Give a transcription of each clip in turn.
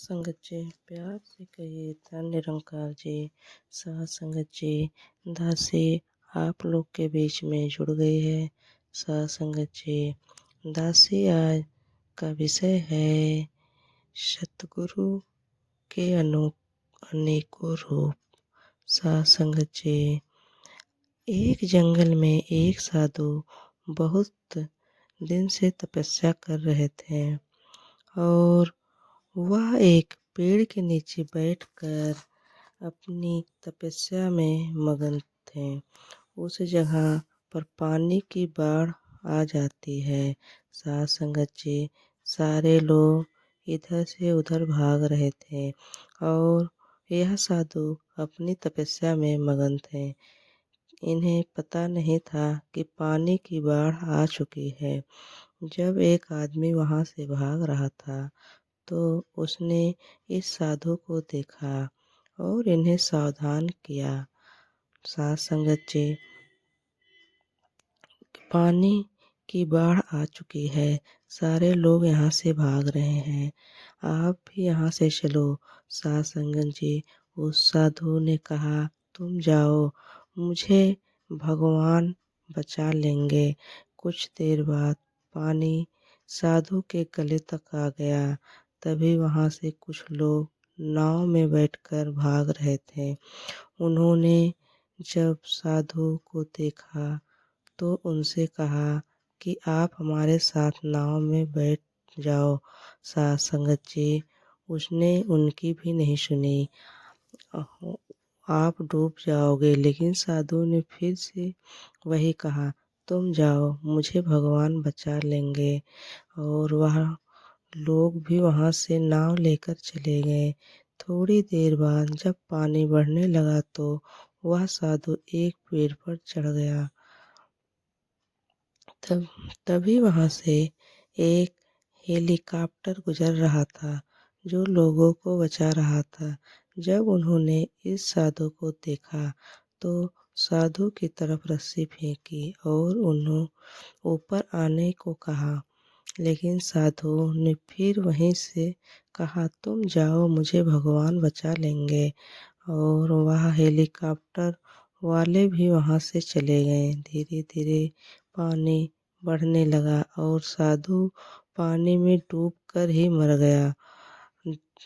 संगत जी, प्यार से कहिए धन निरंकार जी। साथ संगत जी, दासी आप लोग के बीच में जुड़ गई है। साथ संगत जी, दासी आज का विषय है सतगुरु के अनेकों रूप। साथ संगत जी, एक जंगल में एक साधु बहुत दिन से तपस्या कर रहे थे और वह एक पेड़ के नीचे बैठकर अपनी तपस्या में मगन थे। उस जगह पर पानी की बाढ़ आ जाती है। साथ संगत जी, सारे लोग इधर से उधर भाग रहे थे और यह साधु अपनी तपस्या में मगन थे। इन्हें पता नहीं था कि पानी की बाढ़ आ चुकी है। जब एक आदमी वहां से भाग रहा था तो उसने इस साधु को देखा और इन्हें सावधान किया। साथ संगत जी, पानी की बाढ़ आ चुकी है, सारे लोग यहाँ से भाग रहे हैं, आप भी यहाँ से चलो। साथ संगत जी, उस साधु ने कहा तुम जाओ, मुझे भगवान बचा लेंगे। कुछ देर बाद पानी साधु के गले तक आ गया। तभी वहाँ से कुछ लोग नाव में बैठकर भाग रहे थे। उन्होंने जब साधु को देखा तो उनसे कहा कि आप हमारे साथ नाव में बैठ जाओ। साथ संगत जी, उसने उनकी भी नहीं सुनी। आप डूब जाओगे। लेकिन साधु ने फिर से वही कहा, तुम जाओ, मुझे भगवान बचा लेंगे। और वह लोग भी वहाँ से नाव लेकर चले गए। थोड़ी देर बाद जब पानी बढ़ने लगा तो वह साधु एक पेड़ पर चढ़ गया। तभी वहाँ से एक हेलीकॉप्टर गुजर रहा था जो लोगों को बचा रहा था। जब उन्होंने इस साधु को देखा तो साधु की तरफ रस्सी फेंकी और उन्होंने ऊपर आने को कहा। लेकिन साधु ने फिर वहीं से कहा, तुम जाओ, मुझे भगवान बचा लेंगे। और वह हेलीकॉप्टर वाले भी वहाँ से चले गए। धीरे धीरे पानी बढ़ने लगा और साधु पानी में डूब कर ही मर गया।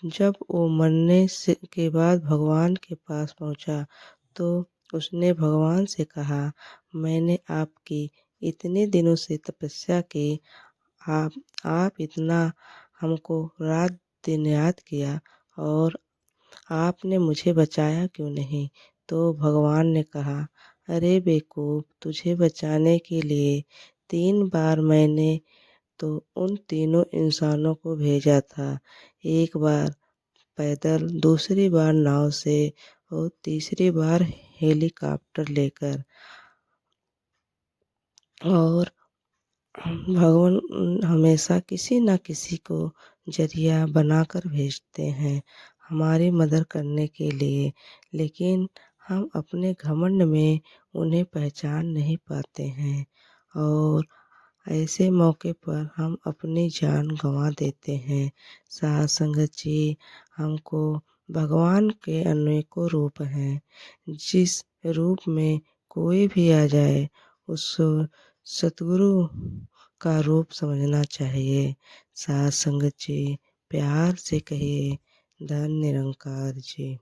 जब वो मरने से के बाद भगवान के पास पहुंचा तो उसने भगवान से कहा, मैंने आपकी इतने दिनों से तपस्या की, आप इतना हमको रात दिन याद किया और आपने मुझे बचाया क्यों नहीं? तो भगवान ने कहा, अरे बेवकूफ, तुझे बचाने के लिए 3 बार मैंने तो उन तीनों इंसानों को भेजा था। एक बार पैदल, दूसरी बार नाव से और तीसरी बार हेलीकॉप्टर लेकर। और भगवान हमेशा किसी न किसी को जरिया बनाकर भेजते हैं हमारी मदद करने के लिए। लेकिन हम अपने घमंड में उन्हें पहचान नहीं पाते हैं और ऐसे मौके पर हम अपनी जान गंवा देते हैं। साथ संगत जी, हमको भगवान के अनेकों रूप हैं। जिस रूप में कोई भी आ जाए उसको सतगुरु का रूप समझना चाहिए। साथ संगत जी, प्यार से कहिए धन निरंकार जी।